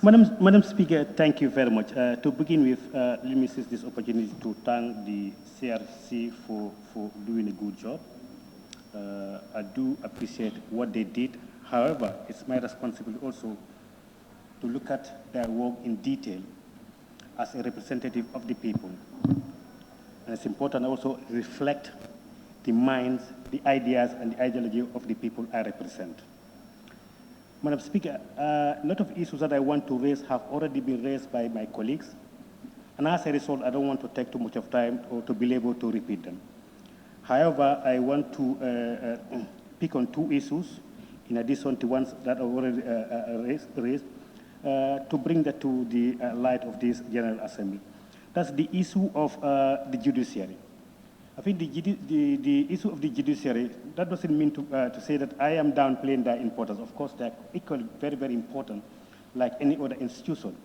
Madam Speaker, thank you very much. To begin with, let me seize this opportunity to thank the CRC for doing a good job. I do appreciate what they did. However, it's my responsibility also to look at their work in detail as a representative of the people. And it's important also reflect the minds, the ideas, and the ideology of the people I represent. Madam Speaker, a lot of issues that I want to raise have already been raised by my colleagues, and as a result, I don't want to take too much of time or to be able to repeat them. However, I want to pick on two issues, in addition to ones that are already raised, to bring that to the light of this General Assembly. That's the issue of the judiciary. I think the issue of the judiciary, that doesn't mean to say that I am downplaying their importance. Of course, they're equally very, very important, like any other institution.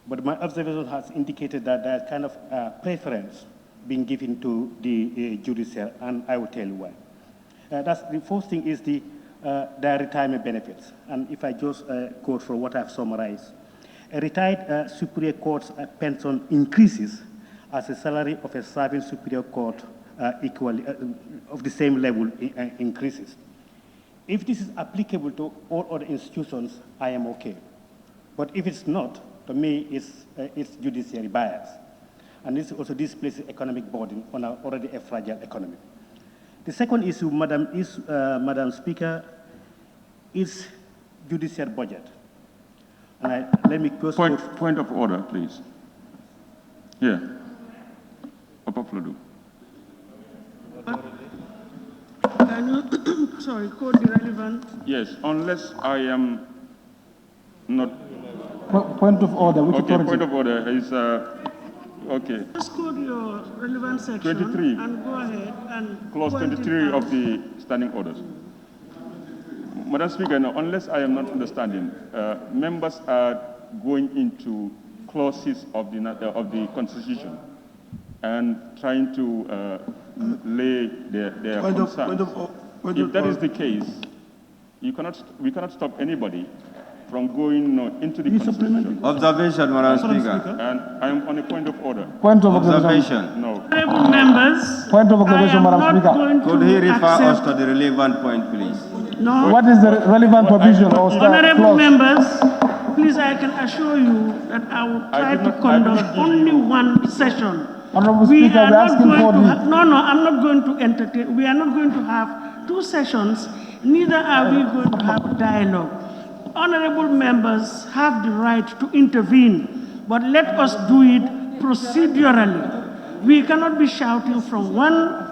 But my observation has indicated that there's kind of preference being given to the judiciary, and I will tell you why. That's the first thing is their retirement benefits. And if I just quote from what I've summarized, a retired Superior Court's pension increases as the salary of a serving Superior Court equally of the same level increases. If this is applicable to all other institutions, I am okay. But if it's not, to me, it's judiciary bias. And this also displaces economic burden on our already a fragile economy. The second issue, Madam Speaker, is judiciary budget. And let me close. Point of order, please. Yeah. Papa Flodu. Can you, sorry, quote the relevant? Yes, unless I am not. Point of order. Which okay, authority? point of order is okay. Just quote your relevant section 23. And go ahead and Clause 23 of the standing orders. Madam Speaker, no, unless I am not understanding, members are going into clauses of the Constitution and trying to lay their concerns. If that is the case, we cannot stop anybody from going into the Constitution. Observation, Madam Speaker. And I am on a point of order. Point of observation. No. Honorable members, Point of observation, Madam Speaker. Could he refer us to the relevant point, please? No. What is the relevant provision or Honorable clause? members, please, I can assure you that I will try to conduct only one session. Honorable Speaker, we're asking for the... No, I'm not going to entertain. We are not going to have two sessions. Neither are we going to have dialogue. Honorable members have the right to intervene, but let us do it procedurally. We cannot be shouting from one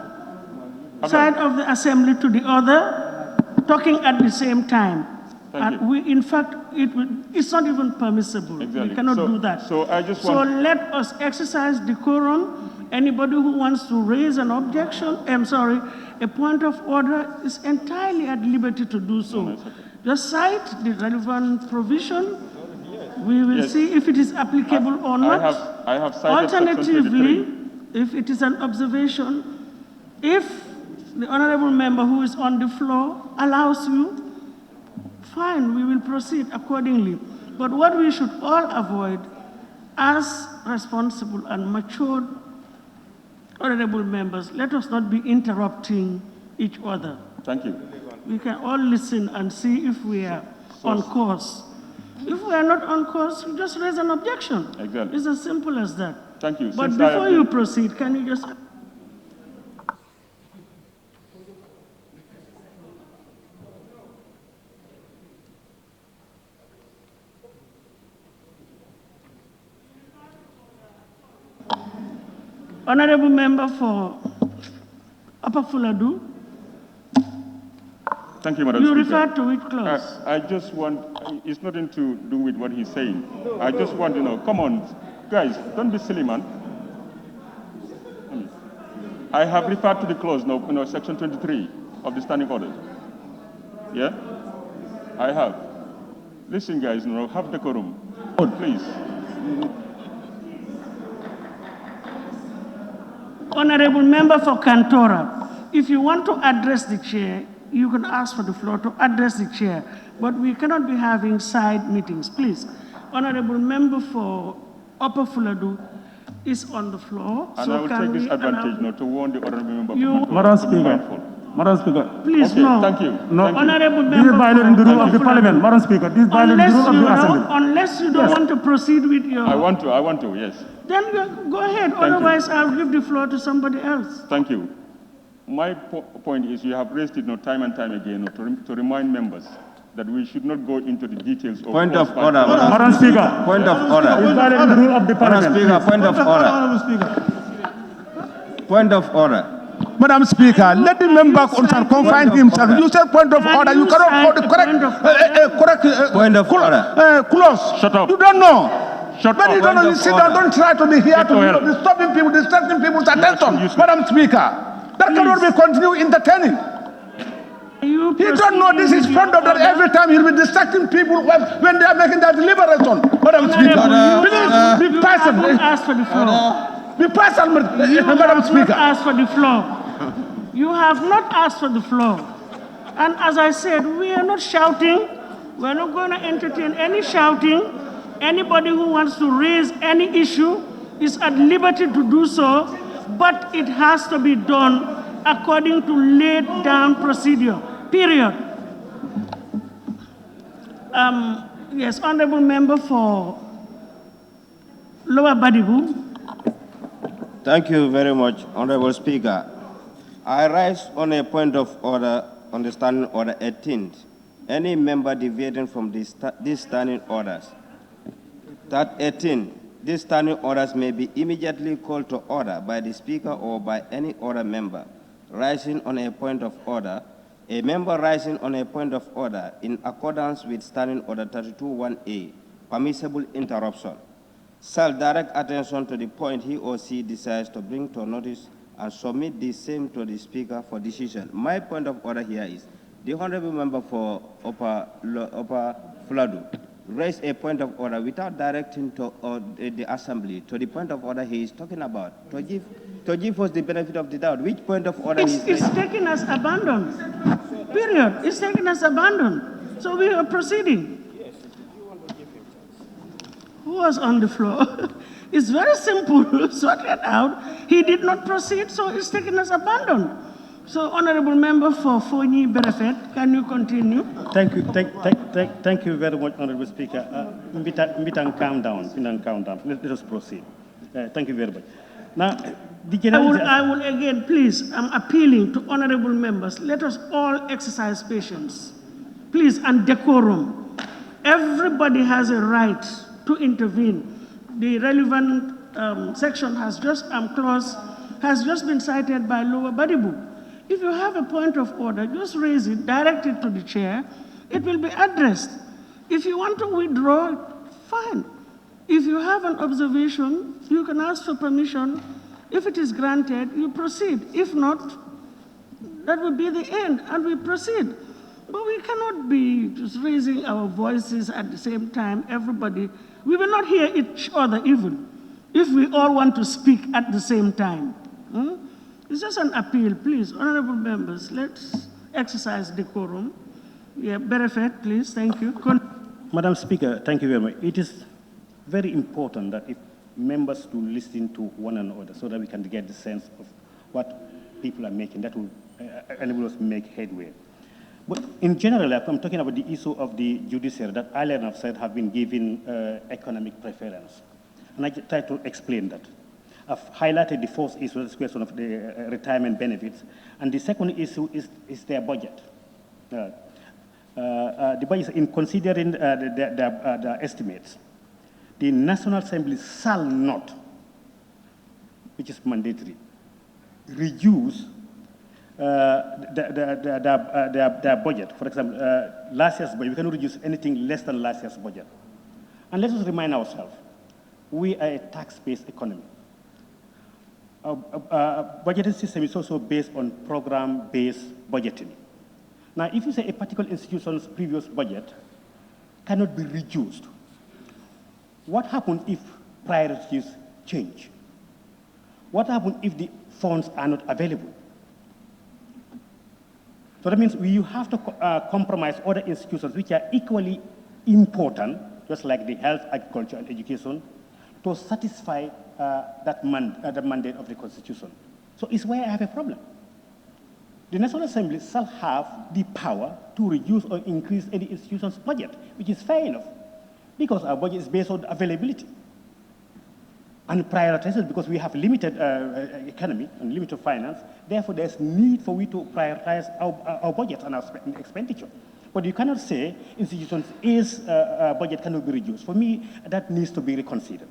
side of the assembly to the other, talking at the same time. And we, in fact, it's not even permissible. Exactly. We cannot do that. So I just want... So let us exercise decorum. Anybody who wants to raise an objection, a point of order is entirely at liberty to do so. No, okay. Just cite the relevant provision. We will see if it is applicable or not. I have cited Alternatively, if it is an observation, if the honorable member who is on the floor allows you, fine, we will proceed accordingly. But what we should all avoid as responsible and matured honorable members, let us not be interrupting each other. Thank you. We can all listen and see if we are on course. If we are not on course, we just raise an objection. Exactly. It's as simple as that. Thank you. But before you proceed, can you just... Honorable member for Upper Fuladu. Thank you, Madam You Speaker. refer to which clause? I just want, it's nothing to do with what he's saying. I just want to know, come on, guys, don't be silly, man. I have referred to the clause, section 23 of the standing orders. Yeah? I have. Listen, guys, have decorum. Please. Honorable member for Kantora, if you want to address the chair, you can ask for the floor to address the chair, but we cannot be having side meetings. Please, Honorable Member for Upper Fuladu is on the floor. And I will take this advantage now to warn the honorable member. Madam Speaker. Madam Speaker. Please, okay, no. Thank you. No. Thank you. Honorable This Member is violating the for rule of the Upper Parliament, Fuladu. Madam Speaker. This is violating the rule of the Assembly. Unless you don't want to proceed with your... I want to, yes. Then go ahead, otherwise I'll give the floor to somebody else. Thank you. My point is you have raised it time and time again to remind members that we should not go into the details of... Point of order, Madam Speaker. Point of order. It's violating the rule of the Madam Parliament. Speaker, point of order. Point of order. Madam Speaker, let the member confine himself. You said point of order. You cannot correct Point of order. clause. Shut up. You don't know. Shut But up. you don't know. You sit down. Don't try to be here to disturbing people, distracting people's attention. Madam Speaker, that cannot be continue entertaining. You He don't know this is front of that every time he'll be distracting people when they are making their deliberation. Madam Speaker, please be patient. Ask for the floor. Be patient, You Madam have not Speaker. asked for the floor. You have not asked for the floor. And as I said, we are not shouting. We're not going to entertain any shouting. Anybody who wants to raise any issue is at liberty to do so, but it has to be done according to laid down procedure, period. Yes, Honorable Member for Lower Badibu. Thank you very much, Honorable Speaker. I rise on a point of order on the standing order 18th. Any member deviating from these standing orders. That 18, these standing orders may be immediately called to order by the Speaker or by any other member. Rising on a point of order, a member rising on a point of order in accordance with standing order 32(1)A, permissible interruption, shall direct attention to the point he or she decides to bring to notice and submit the same to the Speaker for decision. My point of order here is the honorable member for Upper Fuladu raised a point of order without directing to the Assembly to the point of order he is talking about, to give us the benefit of the doubt. Which point of order It's taken as abandoned. Period. It's taken as abandoned. So we are proceeding. Who was on the floor? It's very simple. Sort it out. He did not proceed, so it's taken as abandoned. So, Honorable Member for Fonyi Berefet, can you continue? Thank you very much, Honorable Speaker. Mbitang, calm down. Let us proceed. Thank you very much. Now, I will again, please, I'm appealing to honorable members. Let us all exercise patience, please, and decorum. Everybody has a right to intervene. The relevant section has clause has just been cited by Lower Badibu. If you have a point of order, just raise it, direct it to the chair. It will be addressed. If you want to withdraw, fine. If you have an observation, you can ask for permission. If it is granted, you proceed. If not, that will be the end, and we proceed. But we cannot be just raising our voices at the same time, everybody. We will not hear each other even if we all want to speak at the same time. It's just an appeal, please. Honorable members, let's exercise decorum. Yeah, Berefet, please, thank you. Madam Speaker, thank you very much. It is very important that if members to listen to one another so that we can get the sense of what people are making. That will enable us to make headway. But in general, I'm talking about the issue of the judiciary that earlier I've said have been given economic preference. And I try to explain that. I've highlighted the first issue, this question of the retirement benefits. And the second issue is their budget. The budget, in considering the estimates, the National Assembly shall not, which is mandatory, reduce their budget. For example, last year's budget, we cannot reduce anything less than last year's budget. And let us remind ourselves, we are a tax-based economy. Our budgeting system is also based on program-based budgeting. Now, if you say a particular institution's previous budget cannot be reduced, what happens if priorities change? What happens if the funds are not available? So that means you have to compromise other institutions which are equally important just like the health, agriculture, and education, to satisfy the mandate of the Constitution. So it's where I have a problem. The National Assembly shall have the power to reduce or increase any institution's budget, which is fair enough, because our budget is based on availability. And prioritize it because we have limited economy and limited finance. Therefore, there's need for we to prioritize our budget and our expenditure. But you cannot say institutions' budget cannot be reduced. For me, that needs to be reconsidered.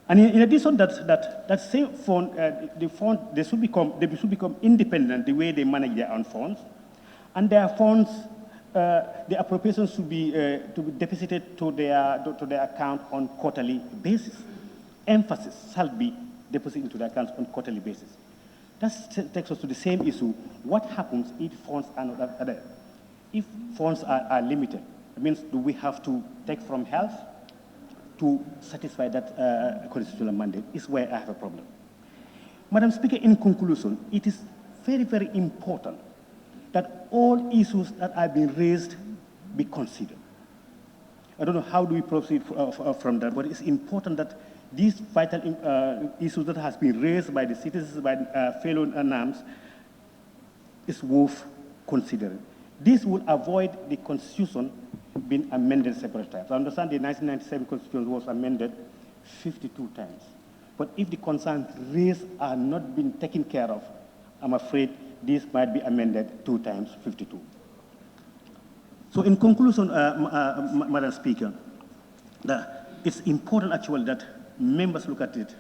And in addition, that same fund, the fund, they should become independent the way they manage their own funds, and their funds, the appropriations should be to be deposited to their account on quarterly basis. Emphasis shall be deposited into the accounts on quarterly basis. That takes us to the same issue. What happens if funds are not there? If funds are limited, it means do we have to take from health to satisfy that constitutional mandate? Is where I have a problem. Madam Speaker, in conclusion, it is very, very important that all issues that are being raised be considered. I don't know how do we proceed from that, but it's important that these vital issues that has been raised by the citizens, by fellow NAMs, is worth considering. This will avoid the Constitution being amended several times. I understand the 1997 Constitution was amended 52 times. But if the concerns raised are not being taken care of, I'm afraid this might be amended 2 times, 52. So in conclusion, Madam Speaker, it's important actually that members look at it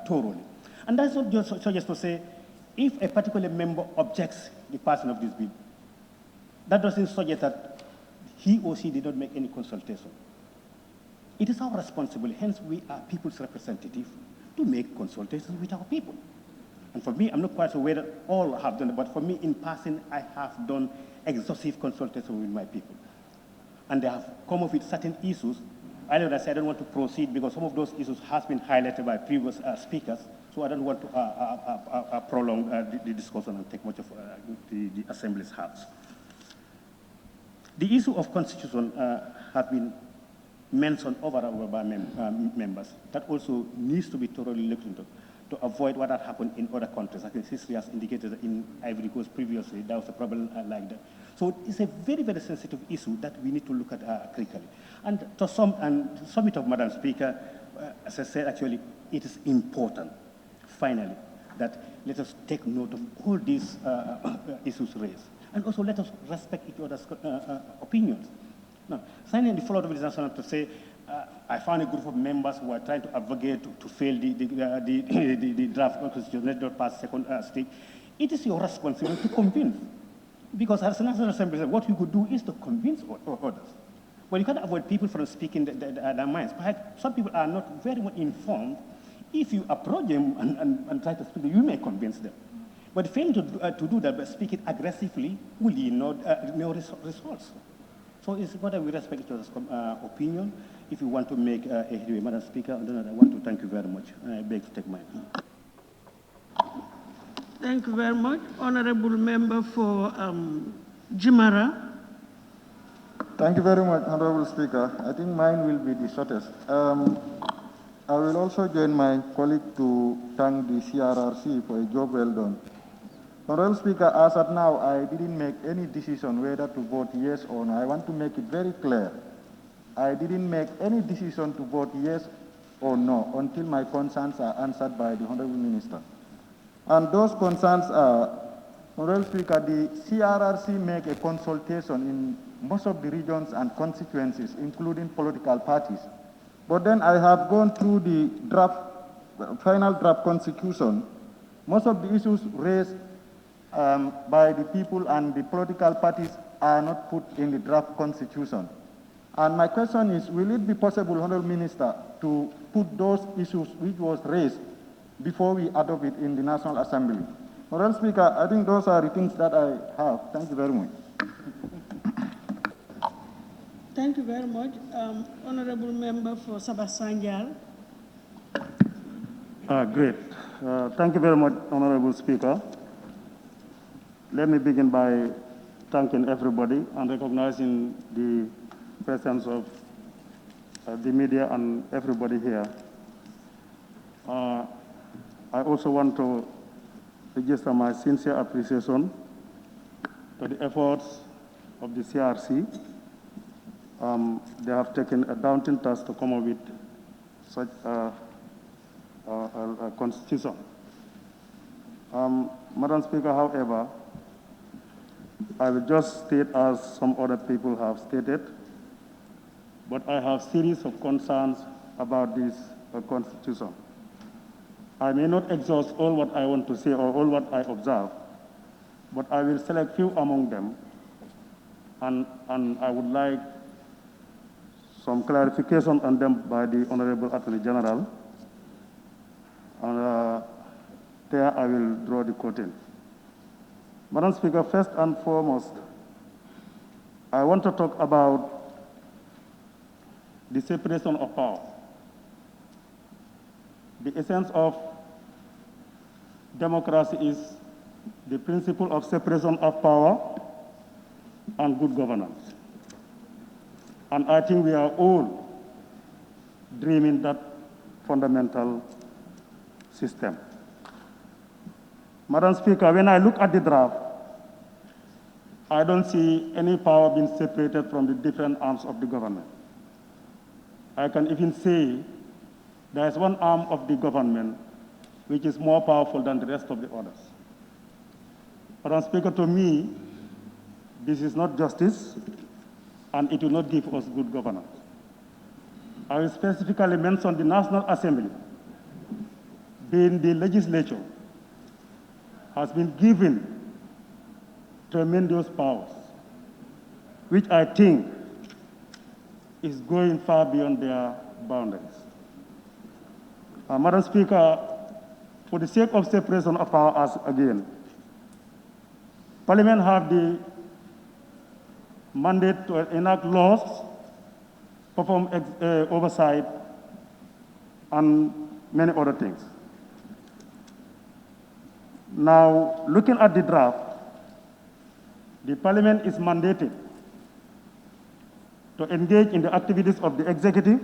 thoroughly. And that's not just to say, if a particular member objects the passing of this bill, that doesn't suggest that he or she did not make any consultation. It is our responsibility, hence we are people's representatives, to make consultations with our people. And for me, I'm not quite sure whether all have done it, but for me, in passing, I have done exhaustive consultation with my people. And they have come up with certain issues. Earlier I said I don't want to proceed because some of those issues have been highlighted by previous speakers, so I don't want to prolong the discussion and take much of the Assembly's hearts. The issue of constitution has been mentioned over and over by members. That also needs to be thoroughly looked into to avoid what had happened in other countries. I think history has indicated that in Ivory Coast previously, there was a problem like that. So it's a very, very sensitive issue that we need to look at critically. And to sum it up, Madam Speaker, as I said, actually, it is important, finally, that let us take note of all these issues raised. And also let us respect each other's opinions. Now, signing the follow-up with the national to say, I found a group of members who are trying to advocate to fail the draft constitution, let not pass second stage. It is your responsibility to convince. Because as a National Assembly, what you could do is to convince others. But you can't avoid people from speaking their minds. Perhaps some people are not very much informed. If you approach them and try to speak, you may convince them. But failing to do that, but speaking aggressively, will yield no results. So it's important we respect each other's opinion. If you want to make a headway, Madam Speaker, I want to thank you very much. I beg to take mine. Thank you very much. Honorable Member for Jimara. Thank you very much, Honorable Speaker. I think mine will be the shortest. I will also join my colleague to thank the CRRC for a job well done. Honorable Speaker, as at now, I didn't make any decision whether to vote yes or no. I want to make it very clear. I didn't make any decision to vote yes or no until my concerns are answered by the Honorable Minister. And those concerns are, Honorable Speaker, the CRRC make a consultation in most of the regions and constituencies, including political parties. But then I have gone through the final draft constitution. Most of the issues raised by the people and the political parties are not put in the draft constitution. And my question is, will it be possible, Honorable Minister, to put those issues which was raised before we adopt it in the National Assembly? Honorable Speaker, I think those are the things that I have. Thank you very much. Thank you very much. Honorable Member for Sabasanjal. Great. Thank you very much, Honorable Speaker. Let me begin by thanking everybody and recognizing the presence of the media and everybody here. I also want to register my sincere appreciation to the efforts of the CRC. They have taken a daunting task to come up with such a constitution. Madam Speaker, however, I will just state as some other people have stated, but I have series of concerns about this constitution. I may not exhaust all what I want to say or all what I observe, but I will select few among them, and I would like some clarification on them by the Honorable Attorney General, and there I will draw the curtain. Madam Speaker, first and foremost, I want to talk about the separation of power. The essence of democracy is the principle of separation of power and good governance. And I think we are all dreaming that fundamental system. Madam Speaker, when I look at the draft, I don't see any power being separated from the different arms of the government. I can even say there is one arm of the government which is more powerful than the rest of the others. Madam Speaker, to me, this is not justice, and it will not give us good governance. I will specifically mention the National Assembly, being the legislature, has been given tremendous powers, which I think is going far beyond their boundaries. Madam Speaker, for the sake of separation of powers again, Parliament have the mandate to enact laws, perform oversight, and many other things. Now, looking at the draft, the Parliament is mandated to engage in the activities of the executive,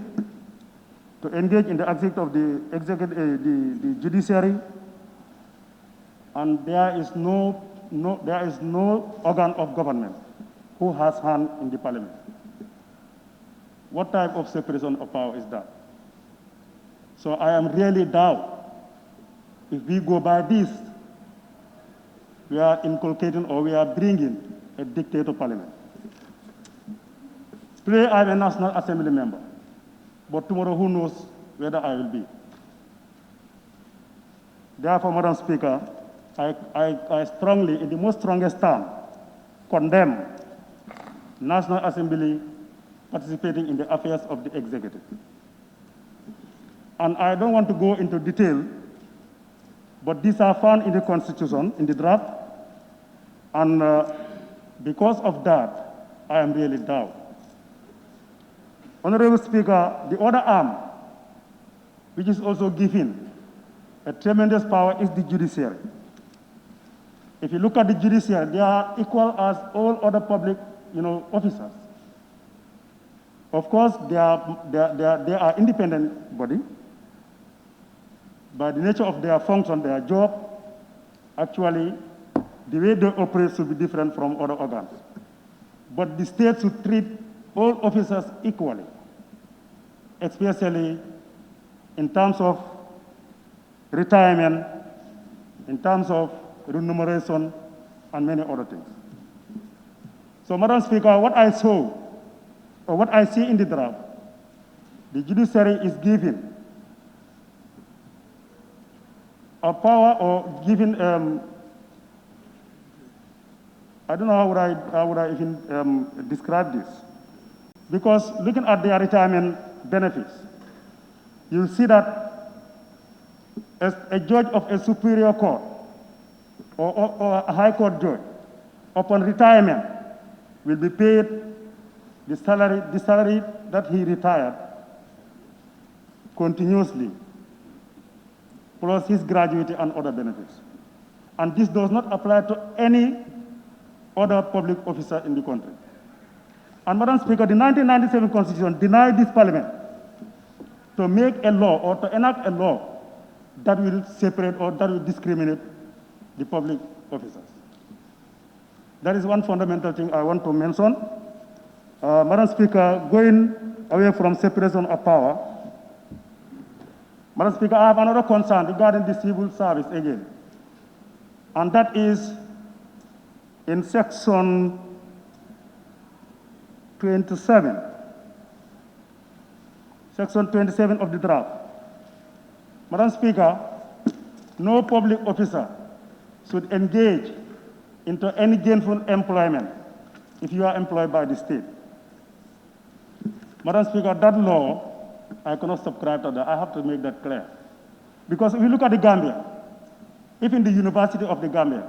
to engage in the activities of the judiciary, and there is no organ of government who has hand in the Parliament. What type of separation of power is that? So I am really doubt if we go by this, we are inculcating or we are bringing a dictator Parliament. Today I am a National Assembly member, but tomorrow who knows whether I will be. Therefore, Madam Speaker, I strongly, in the most strongest term, condemn National Assembly participating in the affairs of the executive. And I don't want to go into detail, but these are found in the Constitution, in the draft, and because of that, I am really down. Honorable Speaker, the other arm, which is also given a tremendous power, is the judiciary. If you look at the judiciary, they are equal as all other public, officers. Of course, they are independent body. By the nature of their function, their job, actually, the way they operate should be different from other organs. But the state should treat all officers equally, especially in terms of retirement, in terms of remuneration, and many other things. So, Madam Speaker, what I saw, or what I see in the draft, the judiciary is given a power or given, I don't know how would I even describe this. Because looking at their retirement benefits, you see that as a judge of a superior court or a high court judge, upon retirement, will be paid the salary that he retired continuously, plus his gratuity and other benefits. And this does not apply to any other public officer in the country. And Madam Speaker, the 1997 Constitution denied this Parliament to make a law or to enact a law that will separate or that will discriminate the public officers. That is one fundamental thing I want to mention. Madam Speaker, going away from separation of power, Madam Speaker, I have another concern regarding the civil service again. And that is in section 27. Section 27 of the draft. Madam Speaker, no public officer should engage into any gainful employment if you are employed by the state. Madam Speaker, that law, I cannot subscribe to that. I have to make that clear. Because if you look at the Gambia, even the University of the Gambia,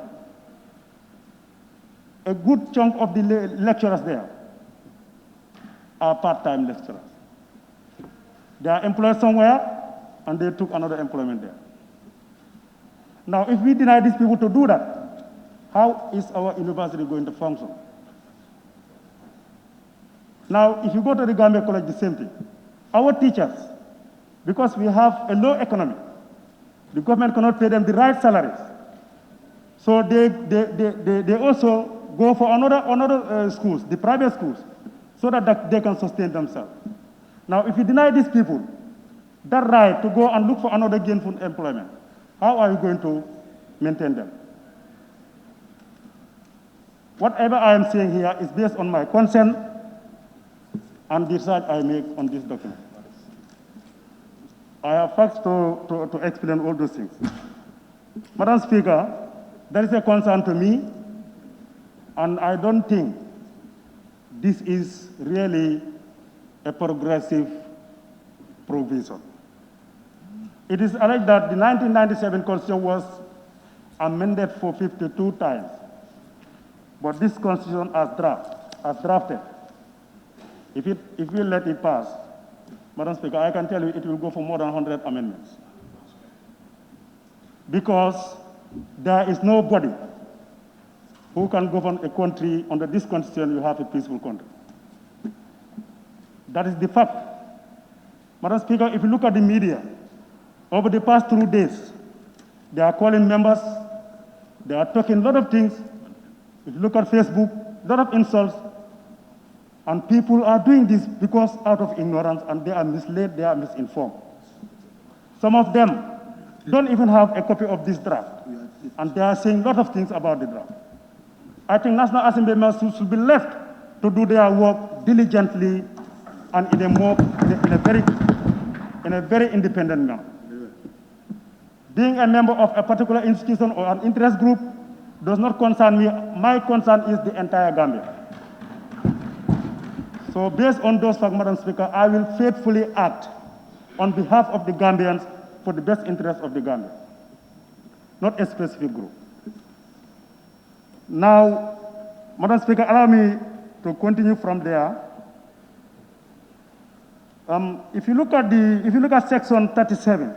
a good chunk of the lecturers there are part-time lecturers. They are employed somewhere, and they took another employment there. Now, if we deny these people to do that, how is our university going to function? Now, if you go to the Gambia College, the same thing. Our teachers, because we have a low economy, the government cannot pay them the right salaries. So they also go for another schools, the private schools, so that they can sustain themselves. Now, if you deny these people that right to go and look for another gainful employment, how are you going to maintain them? Whatever I am saying here is based on my consent and the research I make on this document. I have facts to explain all those things. Madam Speaker, there is a concern to me, and I don't think this is really a progressive provision. It is alleged that the 1997 Constitution was amended for 52 times, but this Constitution as drafted, if we let it pass, Madam Speaker, I can tell you it will go for more than 100 amendments. Because there is nobody who can govern a country under this Constitution. You have a peaceful country. That is the fact. Madam Speaker, if you look at the media, over the past 2 days, they are calling members, they are talking a lot of things. If you look at Facebook, a lot of insults. And people are doing this because out of ignorance, and they are misled, they are misinformed. Some of them don't even have a copy of this draft, and they are saying a lot of things about the draft. I think National Assembly members should be left to do their work diligently and in a very independent manner. Being a member of a particular institution or an interest group does not concern me. My concern is the entire Gambia. So based on those facts, Madam Speaker, I will faithfully act on behalf of the Gambians for the best interest of the Gambia, not a specific group. Now, Madam Speaker, allow me to continue from there. If you look at section 37,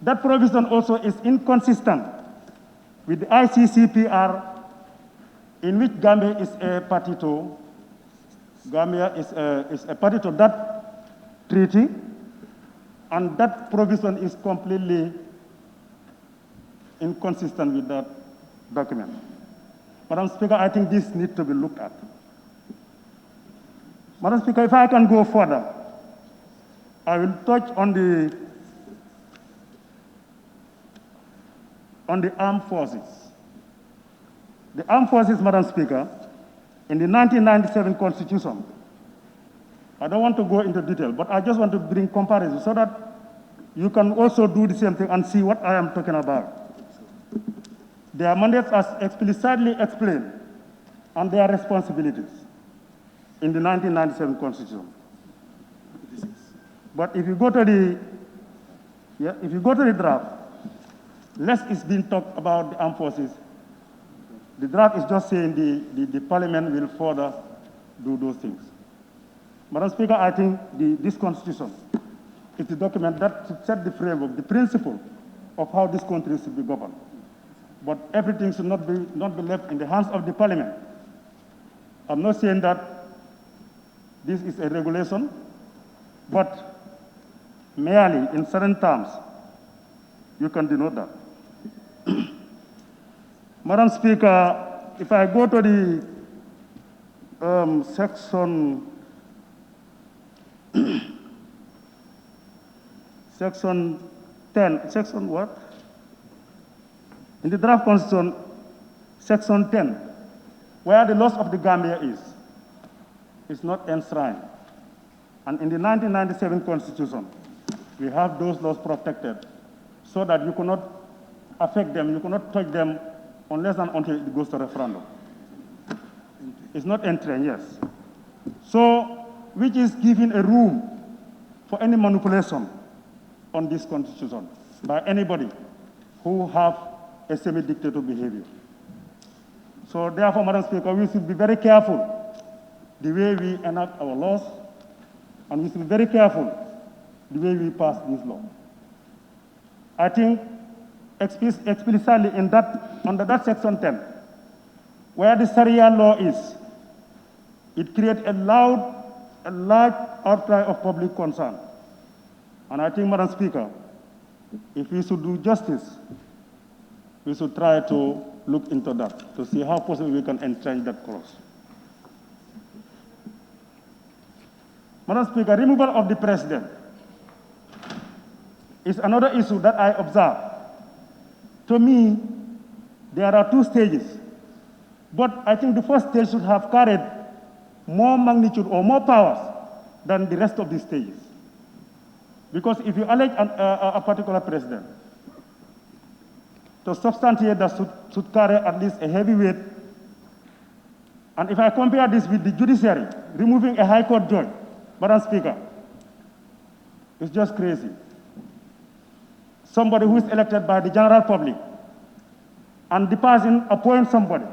that provision also is inconsistent with the ICCPR, in which Gambia is a party to. Gambia is a party to that treaty, and that provision is completely inconsistent with that document. Madam Speaker, I think this needs to be looked at. Madam Speaker, if I can go further, I will touch on the armed forces. The armed forces, Madam Speaker, in the 1997 Constitution, I don't want to go into detail, but I just want to bring comparison so that you can also do the same thing and see what I am talking about. Their mandates are explicitly explained and their responsibilities in the 1997 Constitution. But if you go to the draft, less is being talked about the armed forces. The draft is just saying the parliament will further do those things. Madam Speaker, I think this Constitution is the document that should set the framework, the principle of how this country should be governed. But everything should not be left in the hands of the parliament. I'm not saying that this is a regulation, But merely in certain terms, you can denote that. Madam Speaker, if I go to the section 10, section what? In the draft constitution, section 10, where the loss of the Gambia is not enshrined. And in the 1997 constitution, we have those laws protected so that you cannot affect them, you cannot touch them unless and until it goes to referendum. It's not entering, yes. So, which is giving a room for any manipulation on this constitution by anybody who have a semi-dictatorial behavior. So therefore, Madam Speaker, we should be very careful the way we enact our laws, and we should be very careful the way we pass this law. I think explicitly in that, under that section 10, where the Sharia law is, it creates a large outcry of public concern. And I think, Madam Speaker, if we should do justice, we should try to look into that, to see how possible we can entrench that clause. Madam Speaker, removal of the president is another issue that I observe. To me, there are two stages, but I think the first stage should have carried more magnitude or more powers than the rest of the stages. Because if you elect a particular president, to substantiate that should carry at least a heavy weight. And if I compare this with the judiciary, removing a high court judge, Madam Speaker, it's just crazy. Somebody who is elected by the general public, and the person appoints somebody,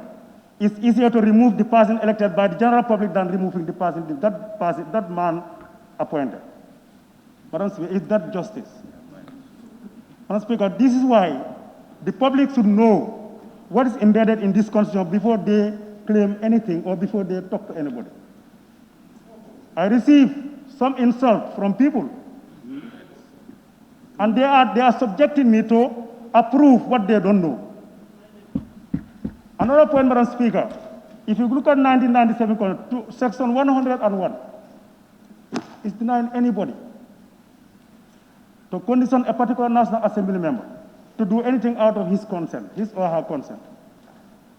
it's easier to remove the person elected by the general public than removing the person, that man appointed. Madam Speaker, is that justice? Madam Speaker, this is why the public should know what is embedded in this constitution before they claim anything or before they talk to anybody. I receive some insult from people, and they are subjecting me to approve what they don't know. Another point, Madam Speaker, if you look at 1997, section 101, it's denying anybody to condition a particular National Assembly member to do anything out of his consent, his or her consent.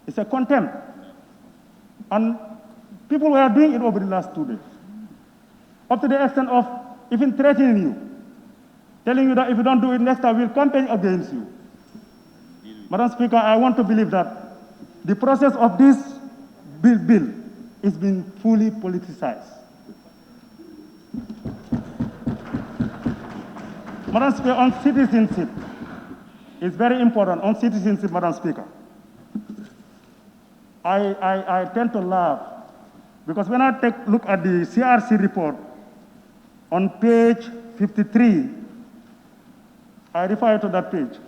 It's a contempt. And people were doing it over the last 2 days. Up to the extent of even threatening you, telling you that if you don't do it next time, we'll campaign against you. Madam Speaker, I want to believe that the process of this bill is being fully politicized. Madam Speaker, on citizenship, it's very important. On citizenship, Madam Speaker, I tend to laugh because when I take a look at the CRC report on page 53, I refer to that page.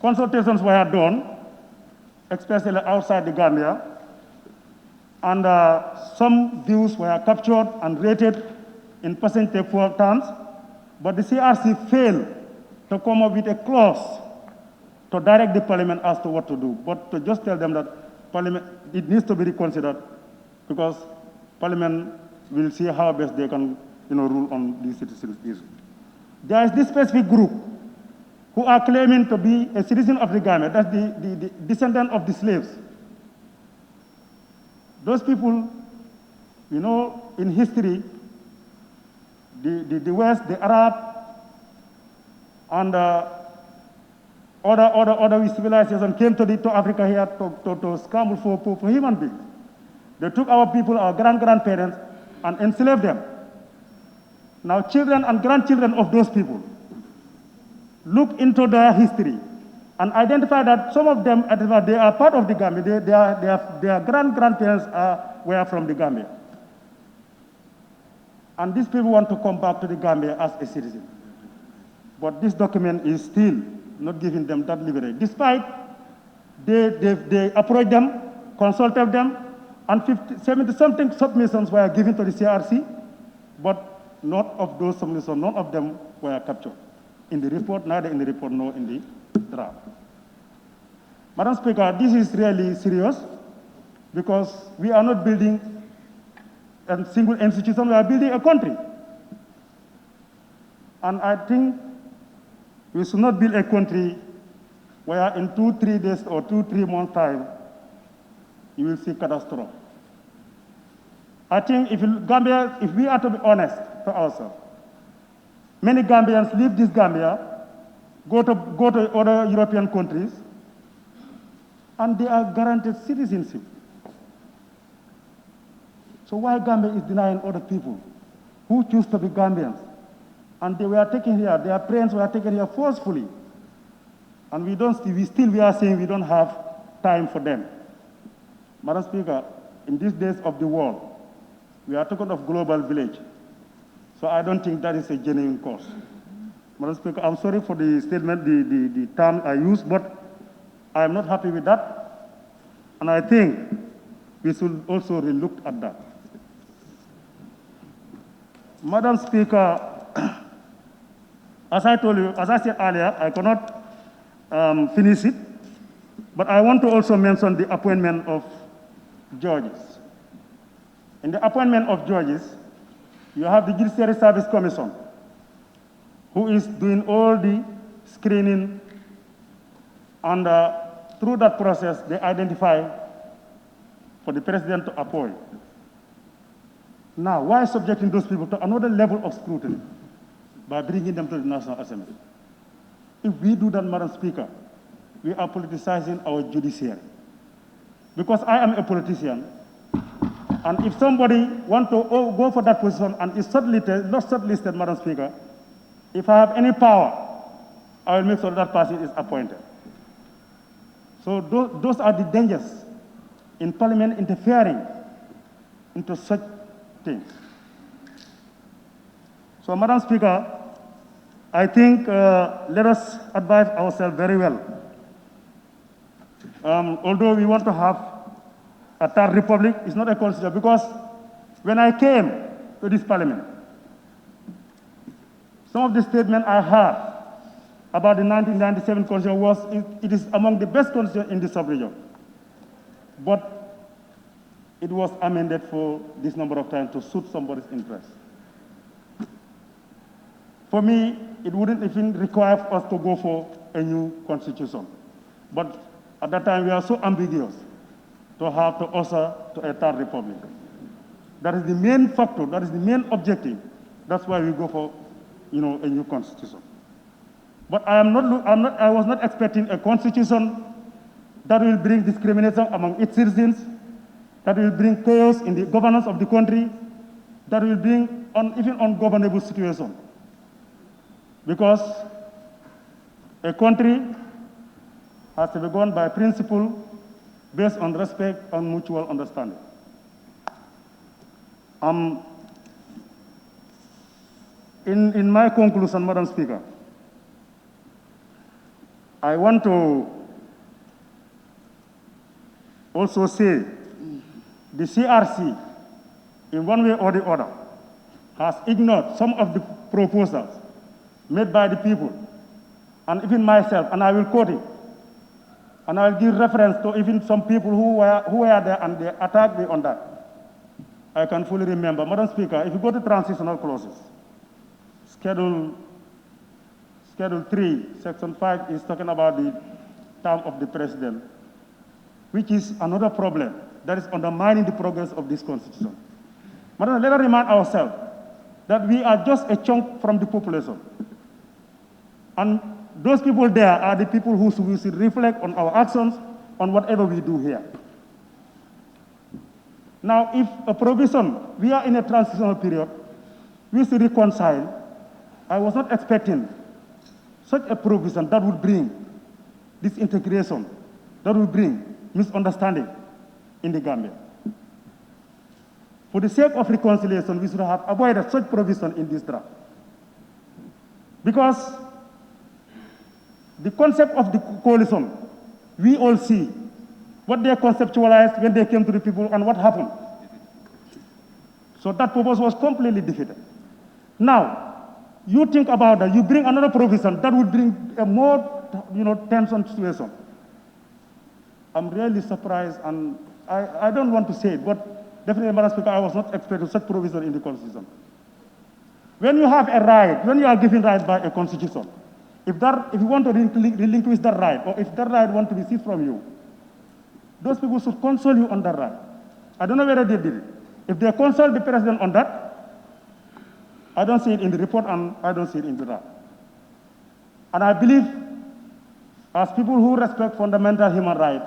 Consultations were done, especially outside the Gambia, and some views were captured and rated in percentage terms, but the CRC failed to come up with a clause to direct the Parliament as to what to do, but to just tell them that Parliament, it needs to be reconsidered because Parliament will see how best they can rule on these citizen issues. There is this specific group who are claiming to be a citizen of the Gambia, that's the descendant of the slaves. Those people, in history, the West, the Arab, and other civilizations came to Africa here to scramble for human beings. They took our people, our grandparents, and enslaved them. Now children and grandchildren of those people look into their history and identify that some of them, they are part of the Gambia. Their grandparents were from the Gambia. And these people want to come back to the Gambia as a citizen. But this document is still not giving them that liberty. Despite they approached them, consulted them, and 70-something submissions were given to the CRC, but none of those submissions, none of them were captured in the report, neither in the report nor in the draft. Madam Speaker, this is really serious because we are not building a single institution, we are building a country. And I think we should not build a country where in 2-3 days or 2-3 months' time, you will see catastrophe. I think if we are to be honest to ourselves, many Gambians leave this Gambia, go to other European countries, and they are guaranteed citizenship. So why Gambia is denying other people who choose to be Gambians? And they were taken here, their parents were taken here forcefully. And we are saying we don't have time for them. Madam Speaker, in these days of the world, we are talking of global village. So I don't think that is a genuine cause. Madam Speaker, I'm sorry for the statement, the term I used, but I am not happy with that. And I think we should also relook at that. Madam Speaker, as I told you, as I said earlier, I cannot finish it, but I want to also mention the appointment of judges. In the appointment of judges, you have the Judiciary Service Commission, who is doing all the screening, and through that process, they identify for the president to appoint. Now, why subjecting those people to another level of scrutiny? By bringing them to the National Assembly. If we do that, Madam Speaker, we are politicizing our judiciary. Because I am a politician, and if somebody wants to go for that position and is not shortlisted, Madam Speaker, if I have any power, I will make sure that person is appointed. So those are the dangers in Parliament interfering into such things. So, Madam Speaker, I think let us advise ourselves very well. Although we want to have a third republic, it's not a constitution, because when I came to this Parliament, some of the statements I heard about the 1997 constitution was it is among the best constitutions in the sub-region. But it was amended for this number of times to suit somebody's interest. For me, it wouldn't even require us to go for a new constitution. But at that time, we are so ambiguous to have to usher to a third republic. That is the main factor, that is the main objective. That's why we go for, a new constitution. But I was not expecting a constitution that will bring discrimination among its citizens, that will bring chaos in the governance of the country, that will bring even ungovernable situation. Because a country has to be governed by principle based on respect and mutual understanding. In my conclusion, Madam Speaker, I want to also say the CRC, in one way or the other, has ignored some of the proposals made by the people, and even myself, and I will quote it. And I will give reference to even some people who were there and they attacked me on that. I can fully remember. Madam Speaker, if you go to transitional clauses, Schedule 3, Section 5 is talking about the term of the president, which is another problem that is undermining the progress of this constitution. Madam, let us remind ourselves that we are just a chunk from the population. And those people there are the people who should reflect on our actions, on whatever we do here. Now, if a provision, we are in a transitional period, we should reconcile. I was not expecting such a provision that would bring disintegration, that would bring misunderstanding in the Gambia. For the sake of reconciliation, we should have avoided such provision in this draft. Because the concept of the coalition, we all see what they conceptualized when they came to the people, and what happened. So that purpose was completely defeated. Now, you think about that, you bring another provision that would bring a more, tension situation. I'm really surprised, and I don't want to say it, but definitely, Madam Speaker, I was not expecting such provision in the Constitution. When you have a right, when you are given right by a Constitution, if you want to relinquish that right, or if that right want to be seized from you, those people should console you on that right. I don't know whether they did it. If they consult the president on that, I don't see it in the report, and I don't see it in the draft. And I believe, as people who respect fundamental human rights,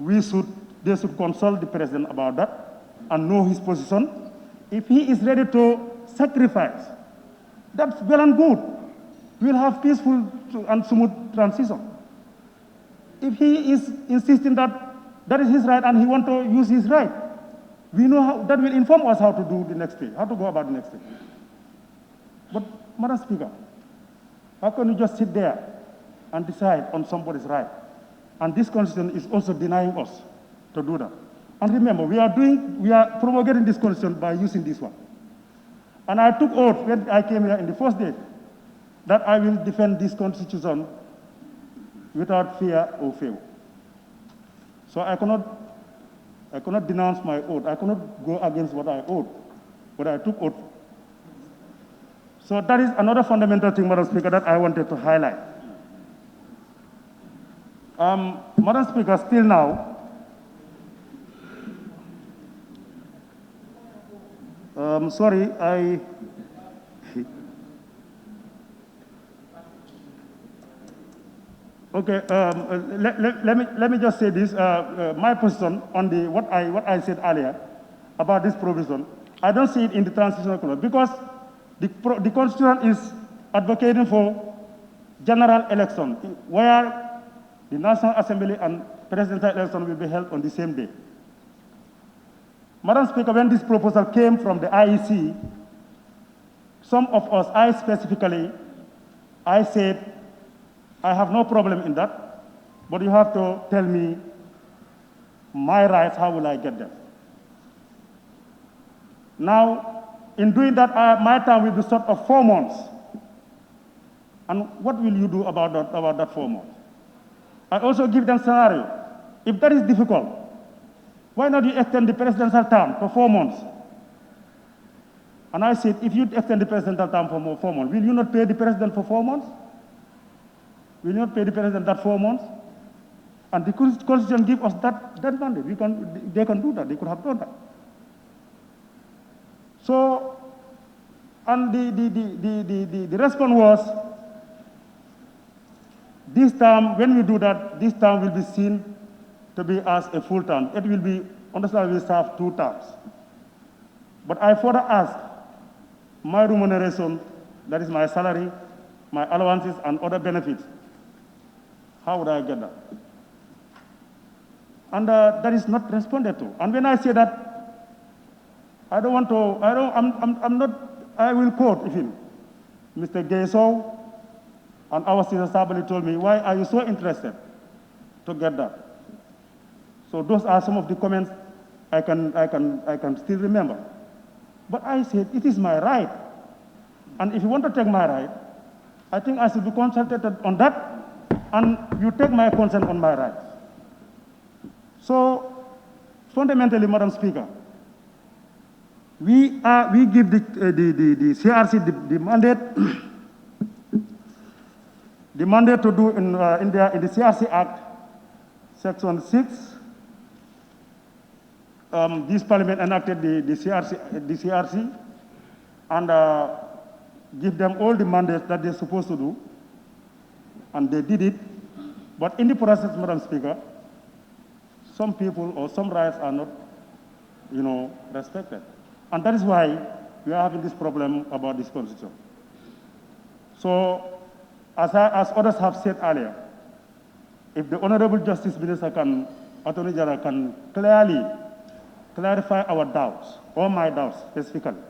they should consult the president about that and know his position. If he is ready to sacrifice, that's well and good. We'll have peaceful and smooth transition. If he is insisting that that is his right and he wants to use his right, we know how, that will inform us how to do the next thing, how to go about the next thing. But, Madam Speaker, how can you just sit there and decide on somebody's right? And this Constitution is also denying us to do that. And remember, we are promulgating this Constitution by using this one. And I took oath when I came here in the first day that I will defend this Constitution without fear or favor. So I cannot denounce my oath. I cannot go against what I oath, what I took oath for. So that is another fundamental thing, Madam Speaker, that I wanted to highlight. Madam Speaker, still now, sorry, okay, let me just say this. My position on what I said earlier about this provision, I don't see it in the transitional clause because the Constitution is advocating for general election where the National Assembly and presidential election will be held on the same day. Madam Speaker, when this proposal came from the IEC, some of us, I specifically, I said, I have no problem in that, but you have to tell me my rights, how will I get them? Now, in doing that, my time will be sort of 4 months. And what will you do about that 4 months? I also give them scenario. If that is difficult, why not you extend the presidential term for 4 months? And I said, if you extend the presidential term for 4 months, will you not pay the president for 4 months? Will you not pay the president that 4 months? And the Constitution gives us that mandate. They can do that. They could have done that. So, and the response was, this term, when we do that, this term will be seen to be as a full term. It will be, understand, we serve 2 terms. But I further ask, my remuneration, that is my salary, my allowances, and other benefits, how would I get that? And that is not responded to. And when I say that, I will quote him. Mr. Gayso and our Senior Sabali told me, why are you so interested to get that? So those are some of the comments I can still remember. But I said, it is my right. And if you want to take my right, I think I should be consulted on that, and you take my consent on my rights. So fundamentally, Madam Speaker, we give the CRC the mandate the mandate to do in the CRC Act, Section 6. This Parliament enacted the CRC and give them all the mandates that they're supposed to do, and they did it. But in the process, Madam Speaker, some people or some rights are not, respected. And that is why we are having this problem about this Constitution. So, as others have said earlier, if the Honorable Justice Minister Attorney General can clearly clarify our doubts, or my doubts specifically,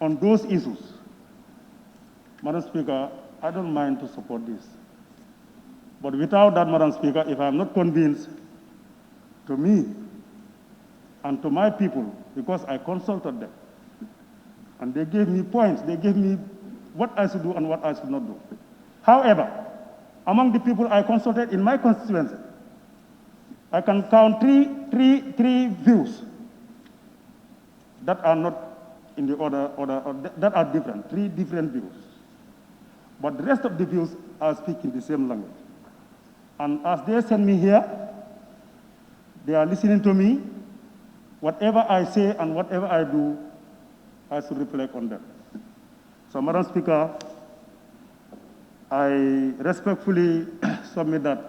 on those issues, Madam Speaker, I don't mind to support this. But without that, Madam Speaker, if I'm not convinced to me and to my people, because I consulted them. And they gave me points. They gave me what I should do and what I should not do. However, among the people I consulted in my constituency, I can count three views that are not in the order that are different, 3 different views. But the rest of the views are speaking the same language. And as they send me here, they are listening to me. Whatever I say and whatever I do, I should reflect on them. So, Madam Speaker, I respectfully submit that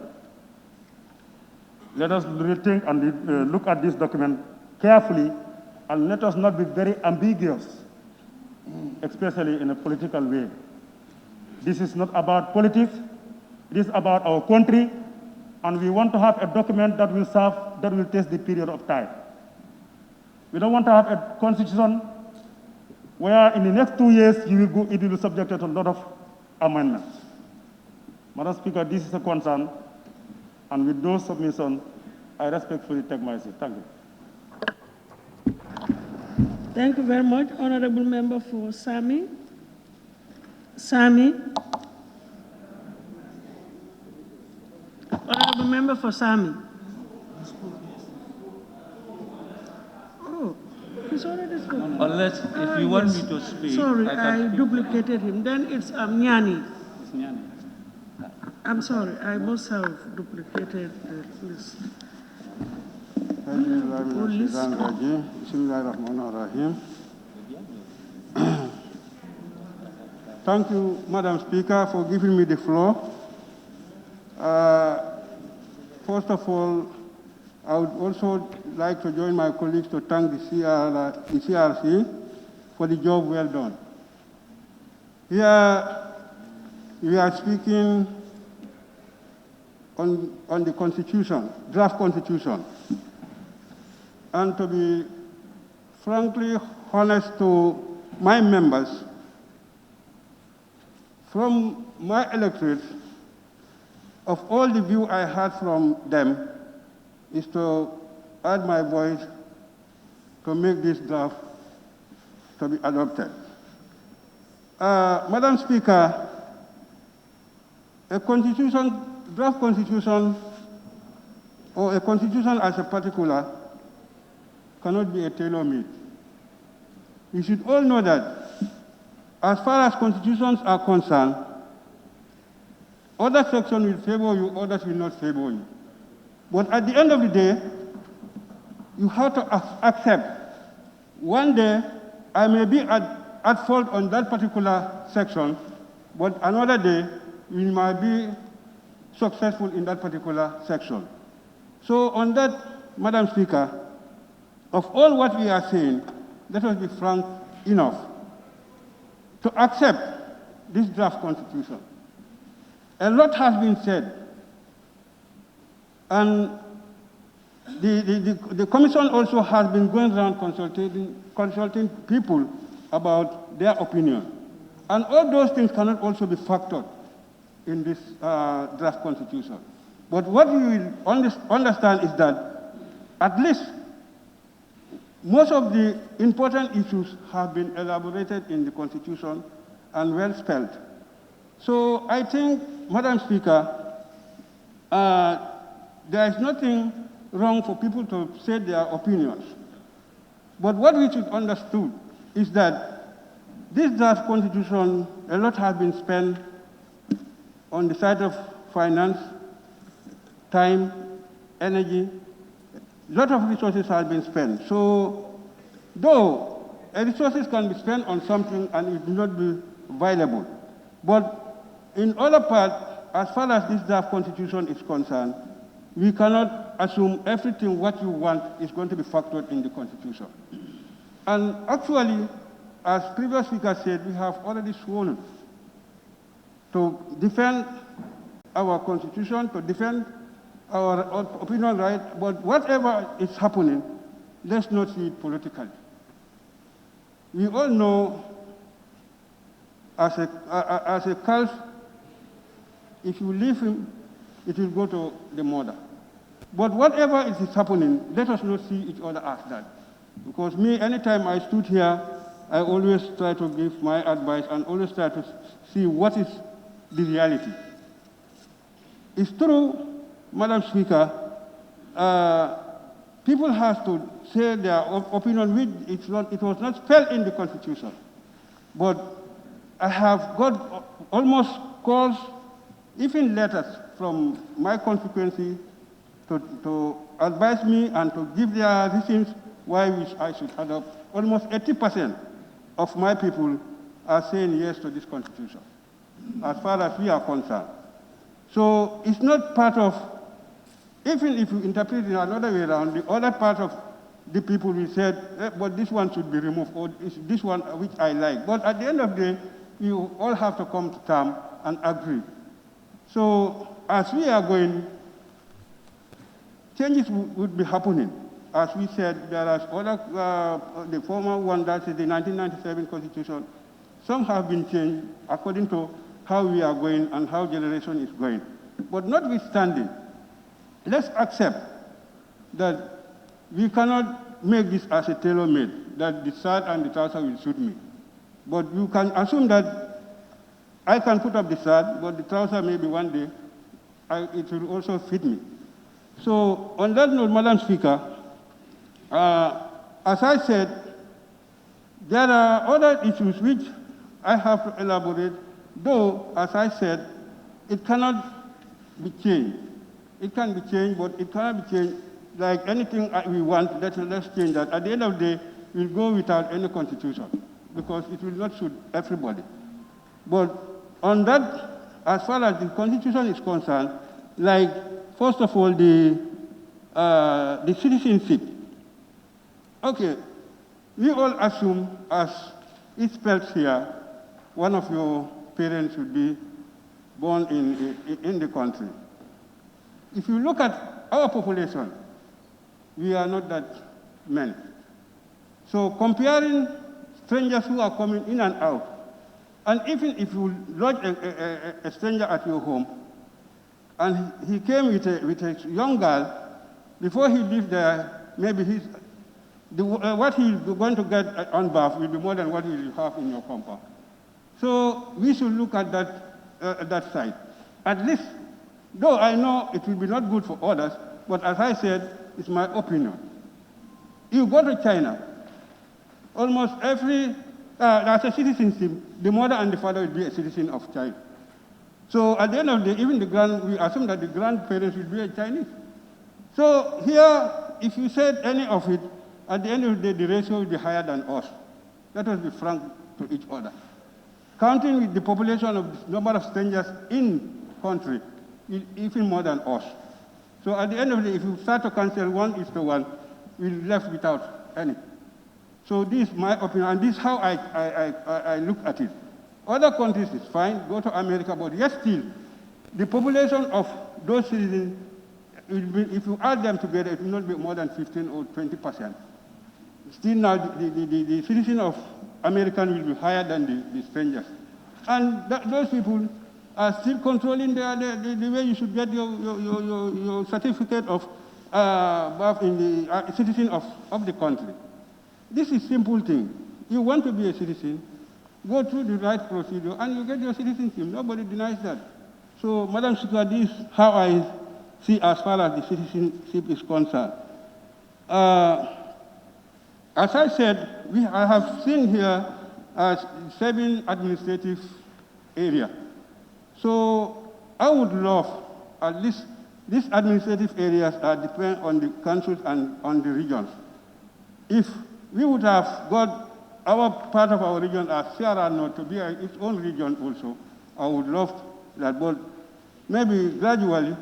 let us rethink and look at this document carefully, and let us not be very ambiguous, especially in a political way. This is not about politics, it is about our country, and we want to have a document that will serve, that will test the period of time. We don't want to have a constitution where in the next 2 years it will be subjected to a lot of amendments. Madam Speaker, this is a concern, and with those submissions, I respectfully take my seat. Thank you. Thank you very much, Honorable Member for Sami. Sami. Honorable Member for Sami. Oh, he's already spoken. Unless if you want me to speak. Sorry, I speak. duplicated him. Then it's Nyani. It's Nyani. I'm sorry, I must have duplicated the list. Thank you, Madam Speaker, for giving me the floor. First of all, I would also like to join my colleagues to thank the CRC for the job well done. Here, we are speaking on the Constitution, draft Constitution. And to be frankly honest to my members, from my electorate, of all the view I had from them, is to add my voice to make this draft to be adopted. Madam Speaker, a constitution, draft constitution, or a constitution as a particular, cannot be a tailor-made. You should all know that as far as constitutions are concerned, other sections will favor you, others will not favor you. But at the end of the day, you have to accept, one day I may be at fault on that particular section, but another day we might be successful in that particular section. So on that, Madam Speaker, of all what we are saying, let us be frank enough to accept this draft constitution. A lot has been said, and the commission also has been going around consulting people about their opinion. And all those things cannot also be factored in this draft constitution. But what we will understand is that at least most of the important issues have been elaborated in the Constitution and well spelled. So I think, Madam Speaker, there is nothing wrong for people to say their opinions. But what we should understand is that this draft Constitution, a lot has been spent on the side of finance, time, energy. A lot of resources have been spent. So, though resources can be spent on something and it will not be viable, but in other part, as far as this draft constitution is concerned, we cannot assume everything what you want is going to be factored in the constitution. And actually, as previous speaker said, we have already sworn to defend our constitution, to defend our opinion right, but whatever is happening, let's not see it politically. We all know as a calf, if you leave him, it will go to the mother. But whatever is happening, let us not see each other as that. Because me, anytime I stood here, I always try to give my advice and always try to see what is the reality. It's true, Madam Speaker, people have to say their opinion, which it was not spelled in the Constitution. But I have got almost calls, even letters from my constituency to advise me and to give their reasons why I should adopt. Almost 80% of my people are saying yes to this Constitution, as far as we are concerned. So it's not part of, even if you interpret it another way around, the other part of the people will say, but this one should be removed, or this one which I like. But at the end of the day, you all have to come to terms and agree. So as we are going, changes would be happening. As we said, there are other, the former one, that is the 1997 Constitution. Some have been changed according to how we are going and how generation is going. But notwithstanding, let's accept that we cannot make this as a tailor-made, that the shirt and the trouser will suit me. But you can assume that I can put up the shirt, but the trouser maybe one day, it will also fit me. So on that note, Madam Speaker, as I said, there are other issues which I have to elaborate, though, as I said, it cannot be changed. It can be changed, but it cannot be changed like anything we want. Let's change that. At the end of the day, we'll go without any constitution, because it will not suit everybody. But on that, as far as the constitution is concerned, like, first of all, the citizenship. Okay, we all assume, as it's spelled here, one of your parents should be born in the country. If you look at our population, we are not that many. So comparing strangers who are coming in and out, and even if you lodge a stranger at your home, and he came with a young girl, before he lived there, maybe what he's going to get on birth will be more than what he will have in your compound. So we should look at that side. At least, though I know it will be not good for others, but as I said, it's my opinion. You go to China, almost every, as a citizenship, the mother and the father will be a citizen of China. So at the end of the day, even we assume that the grandparents will be a Chinese. So here, if you said any of it, at the end of the day, the ratio will be higher than us. Let us be frank to each other. Counting with the population of the number of strangers in country, even more than us. So at the end of the day, if you start to cancel 1:1, we're left without any. So this is my opinion, and this is how I look at it. Other countries is fine, go to America, but yet still, the population of those citizens, if you add them together, it will not be more than 15 or 20%. Still now, the citizen of American will be higher than the strangers. And those people are still controlling the way you should get your certificate of birth in the citizen of the country. This is simple thing. You want to be a citizen, go through the right procedure, and you get your citizenship. Nobody denies that. So, Madam Speaker, this is how I see as far as the citizenship is concerned. As I said, I have seen here 7 administrative areas. So I would love, at least these administrative areas depend on the councils and on the regions. If we would have got our part of our region as Sierra North to be its own region also, I would love that. But maybe gradually,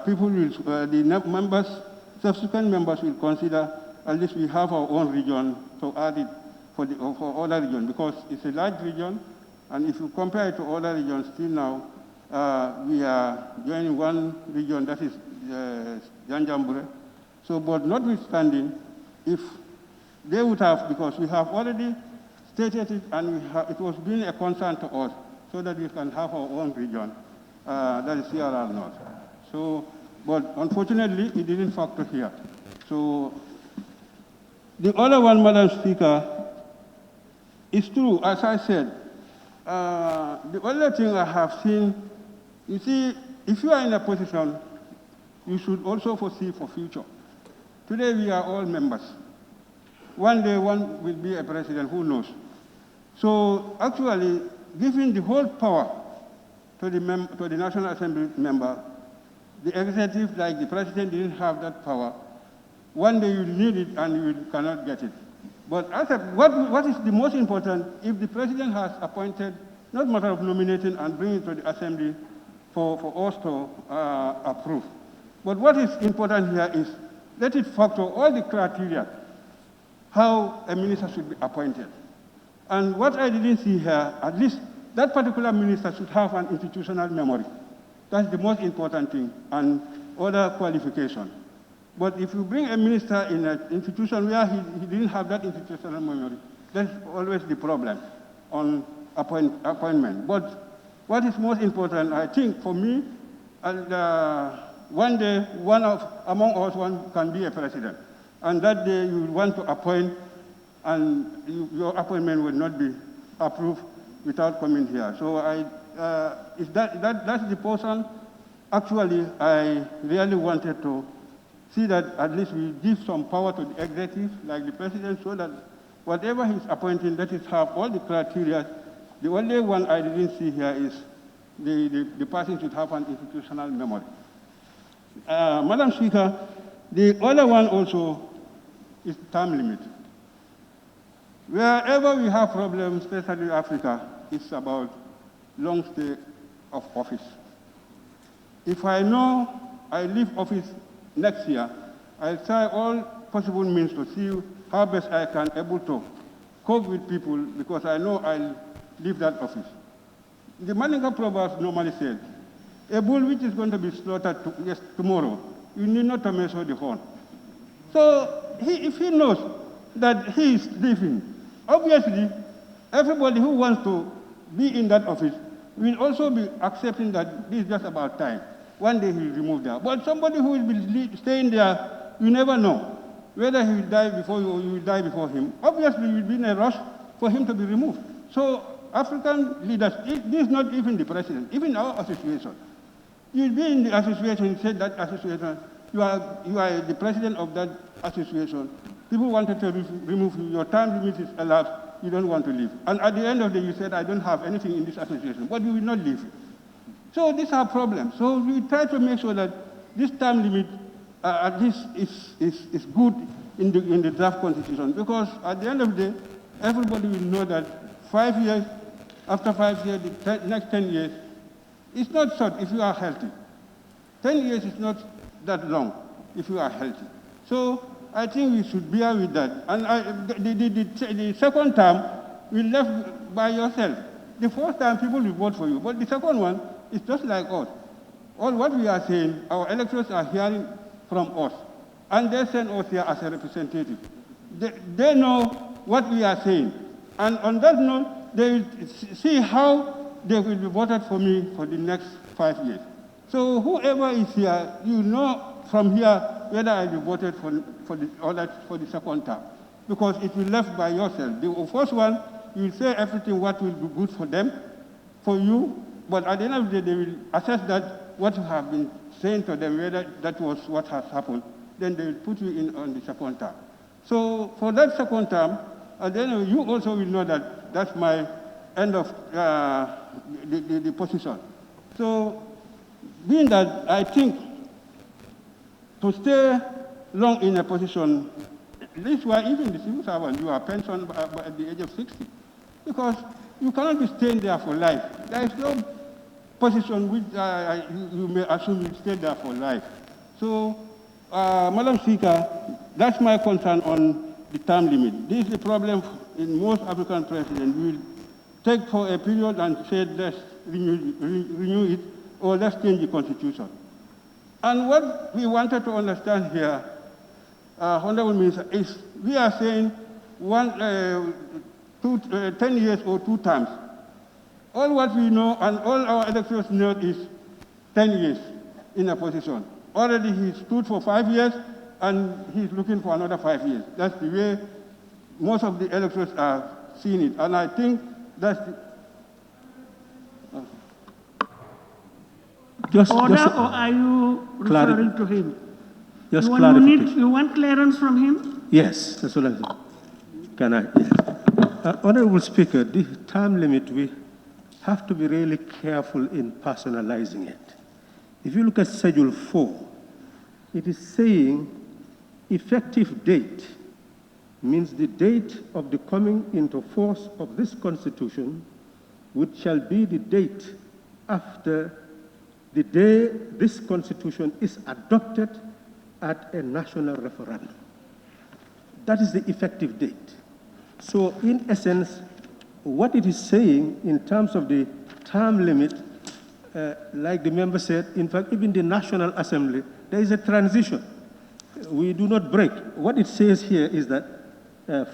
people will, the members, subsequent members will consider at least we have our own region to add it for other regions, because it's a large region, and if you compare it to other regions, still now, we are joining one region, that is Janjambure. So, but notwithstanding, if they would have, because we have already stated it, and it was being a concern to us, so that we can have our own region, that is Sierra North. So But unfortunately, it didn't factor here. So the other one, Madam Speaker, is true. As I said, the other thing I have seen, you see, if you are in a position, you should also foresee for future. Today, we are all members. One day, one will be a president, who knows? So actually, giving the whole power to the National Assembly member, the executive, like the president, didn't have that power. One day you need it and you cannot get it. But what is the most important, if the president has appointed, not matter of nominating and bringing it to the assembly for us to approve. But what is important here is let it factor all the criteria, how a minister should be appointed. And what I didn't see here, at least that particular minister should have an institutional memory. That's the most important thing, and other qualification. But if you bring a minister in an institution where he didn't have that institutional memory, that's always the problem on appointment. But what is most important, I think, for me, one day, among us, one can be a president. And that day you want to appoint, and your appointment will not be approved without coming here. So that's the person, actually, I really wanted to see that at least we give some power to the executive, like the president, so that whatever he's appointing, let it have all the criteria. The only one I didn't see here is the person should have an institutional memory. Madam Speaker, the other one also is term limit. Wherever we have problems, especially in Africa, it's about long stay of office. If I know I leave office next year, I'll try all possible means to see how best I can able to cope with people, because I know I'll leave that office. The Mandinka proverbs normally said, a bull which is going to be slaughtered tomorrow, you need not to measure the horn. So if he knows that he is leaving, obviously, everybody who wants to be in that office will also be accepting that this is just about time. One day he will remove that. But somebody who will be staying there, you never know whether he will die before you or you will die before him. Obviously, you will be in a rush for him to be removed. So African leaders, this is not even the president, even our association. You will be in the association, you said that association, you are the president of that association. People wanted to remove you, your time limit is elapsed, you don't want to leave. And at the end of the day, you said, I don't have anything in this association, but you will not leave. So these are problems. So we try to make sure that this time limit at least is good in the draft constitution, because at the end of the day, everybody will know that 5 years, after 5 years, the next 10 years, it's not short if you are healthy. 10 years is not that long if you are healthy. So I think we should bear with that. And the second term, we left by yourself. The first time, people will vote for you. But the second one is just like us. All what we are saying, our electors are hearing from us. And they send us here as a representative. They know what we are saying. And on that note, they will see how they will be voted for me for the next 5 years. So whoever is here, you know from here whether I will be voted for the second term. Because it will be left by yourself. The first one, you will say everything what will be good for them, for you, but at the end of the day, they will assess that what you have been saying to them, whether that was what has happened, then they will put you in on the second term. So for that second term, and then you also will know that that's my end of the position. So being that I think to stay long in a position, this is why even the civil servant, you are pensioned at the age of 60. Because you cannot be staying there for life. There is no position which you may assume you stay there for life. So, Madam Speaker, that's my concern on the term limit. This is the problem in most African presidents. We will take for a period and say, let's renew it, or let's change the constitution. And what we wanted to understand here, Honorable Minister, is we are saying 10 years or 2 terms. All what we know and all our electors know is 10 years in a position. already he stood for 5 years, and he's looking for another 5 years. That's the way most of the electors are seeing it. And I think that's Order, or are you referring to him? Just clarification. You want clearance from him? Yes, that's what I'm saying. Can I? Yes. Honorable Speaker, the time limit, we have to be really careful in personalizing it. If you look at Schedule 4, it is saying effective date means the date of the coming into force of this Constitution, which shall be the date after the day this Constitution is adopted at a national referendum. That is the effective date. So in essence, what it is saying in terms of the term limit, like the member said, in fact, even the National Assembly, there is a transition. We do not break. What it says here is that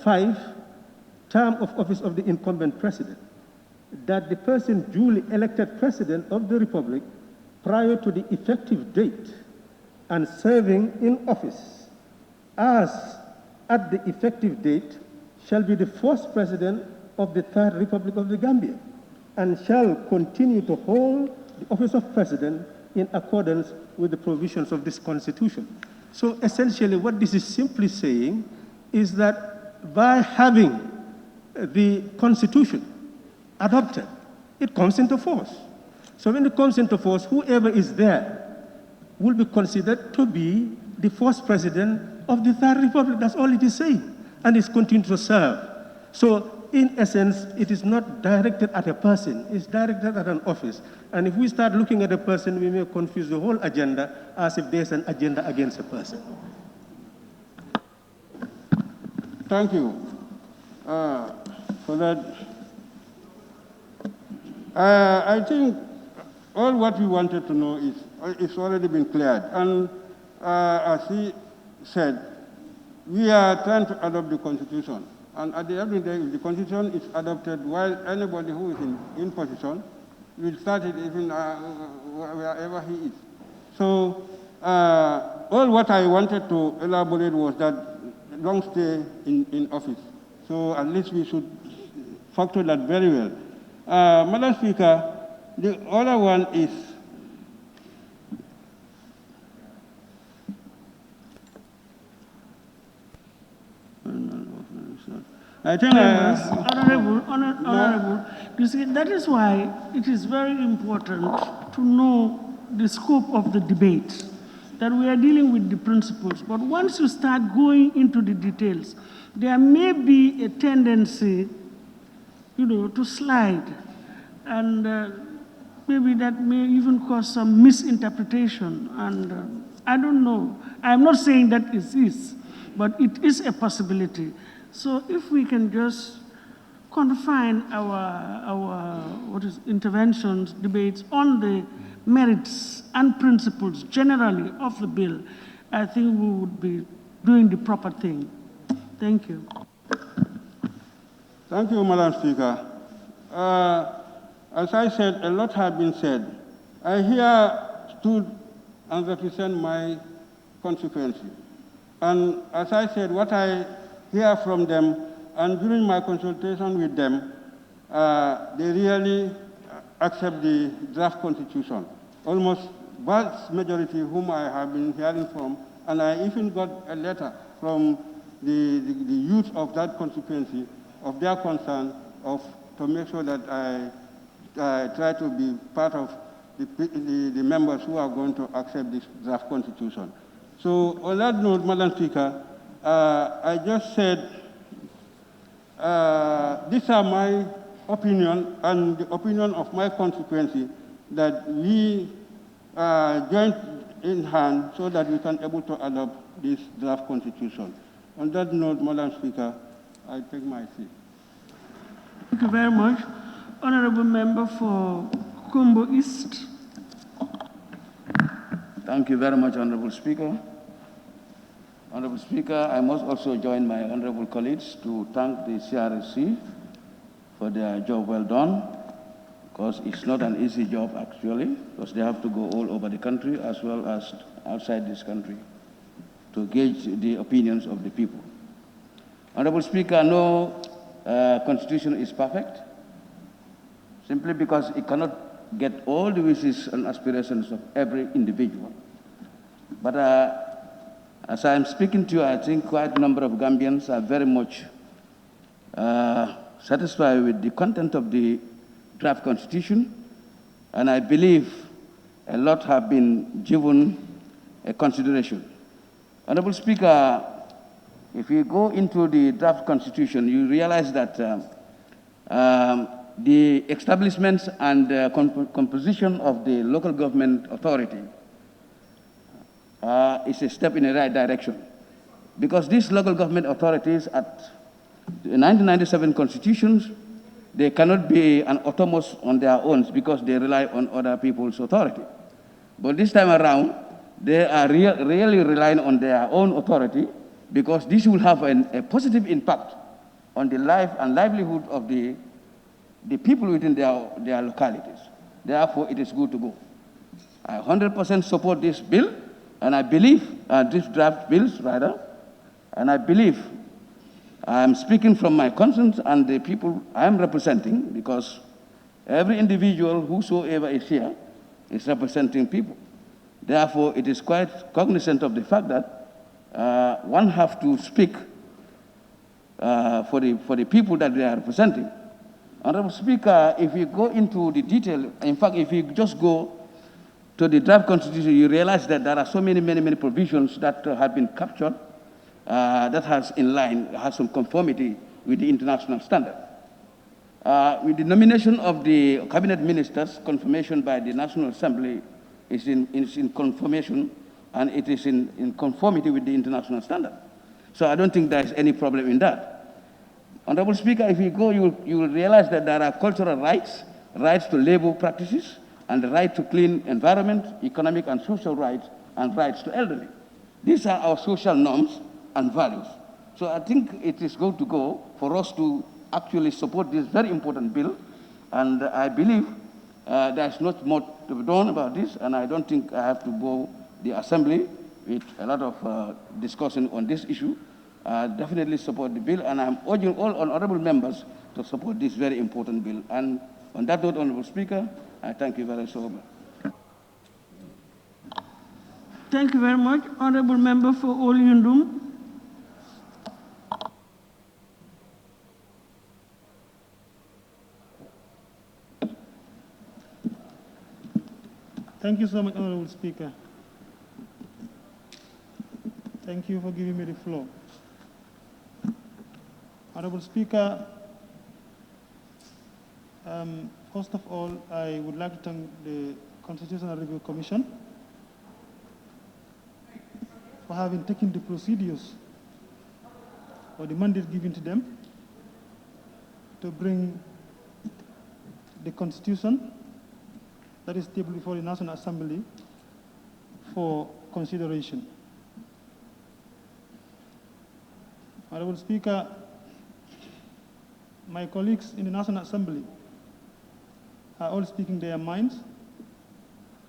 5, term of office of the incumbent president, that the person duly elected president of the Republic prior to the effective date and serving in office as at the effective date shall be the first president of the Third Republic of the Gambia and shall continue to hold the office of president in accordance with the provisions of this Constitution. So essentially what this is simply saying is that by having the Constitution adopted, it comes into force. So when it comes into force, whoever is there will be considered to be the first president of the Third Republic. That's all it is saying. And it's continuing to serve. So in essence, it is not directed at a person, it's directed at an office. And if we start looking at a person, we may confuse the whole agenda as if there's an agenda against a person. Thank you for that. I think all what we wanted to know is it's already been cleared. And as he said, we are trying to adopt the Constitution. And at the end of the day, if the Constitution is adopted while anybody who is in position will start it even wherever he is. So all what I wanted to elaborate was that long stay in office. So at least we should factor that very well. Madam Speaker, the other one is I think Honorable, you see, that is why it is very important to know the scope of the debate, that we are dealing with the principles. But once you start going into the details, there may be a tendency, to slide. And maybe that may even cause some misinterpretation. And I don't know. I'm not saying that it is, but it is a possibility. So if we can just confine our interventions, debates on the merits and principles generally of the bill, I think we would be doing the proper thing. Thank you. Thank you, Madam Speaker. As I said, a lot has been said. I here stood and represent my constituency. And as I said, what I hear from them, and during my consultation with them, they really accept the draft constitution. Almost vast majority whom I have been hearing from, and I even got a letter from the youth of that constituency of their concern to make sure that I try to be part of the members who are going to accept this draft constitution. So on that note, Madam Speaker, I just said these are my opinion and the opinion of my constituency that we join in hand so that we can able to adopt this draft constitution. On that note, Madam Speaker, I take my seat. Thank you very much. Honorable Member for Kumbo East. Thank you very much, Honorable Speaker. Honorable Speaker, I must also join my honorable colleagues to thank the CRSC for their job well done, because it's not an easy job actually, because they have to go all over the country as well as outside this country to gauge the opinions of the people. Honorable Speaker, no constitution is perfect, simply because it cannot get all the wishes and aspirations of every individual. But as I am speaking to you, I think quite a number of Gambians are very much satisfied with the content of the draft constitution, and I believe a lot have been given a consideration. Honorable Speaker, if you go into the draft constitution, you realize that the establishments and composition of the local government authority is a step in the right direction. Because these local government authorities at the 1997 constitutions, they cannot be an autonomous on their own because they rely on other people's authority. But this time around, they are really relying on their own authority because this will have a positive impact on the life and livelihood of the people within their localities. Therefore, it is good to go. I 100% support this bill, and I believe, this draft bills rather, and I believe I am speaking from my conscience and the people I am representing, because every individual, whosoever is here, is representing people. Therefore, it is quite cognizant of the fact that one have to speak for the people that they are representing. Honorable Speaker, if you go into the detail, in fact, if you just go to the draft constitution, you realize that there are so many provisions that have been captured that has some conformity with the international standard. With the nomination of the cabinet ministers, confirmation by the National Assembly is in confirmation, and it is in conformity with the international standard. So I don't think there is any problem in that. Honorable Speaker, if you go, you will realize that there are cultural rights, rights to labor practices, and the right to clean environment, economic and social rights, and rights to elderly. These are our social norms and values. So I think it is going to go for us to actually support this very important bill, and I believe there's not more to be done about this, and I don't think I have to go the Assembly with a lot of discussion on this issue. I definitely support the bill, and I'm urging all honorable members to support this very important bill. And on that note, Honorable Speaker, I thank you very much. Thank you very much. Honorable Member for Olyundum. Thank you so much, Honorable Speaker. Thank you for giving me the floor. Honorable Speaker, first of all, I would like to thank the Constitutional Review Commission for having taken the procedures or the mandate given to them to bring the Constitution that is tabled before the National Assembly for consideration. Honorable Speaker, my colleagues in the National Assembly are all speaking their minds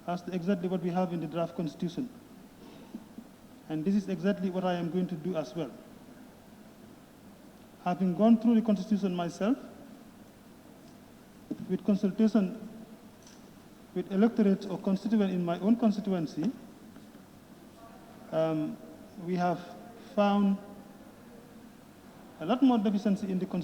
as to exactly what we have in the draft Constitution. And this is exactly what I am going to do as well. Having gone through the Constitution myself, with consultation with electorates or constituents in my own constituency, we have found a lot more deficiency in the Constitution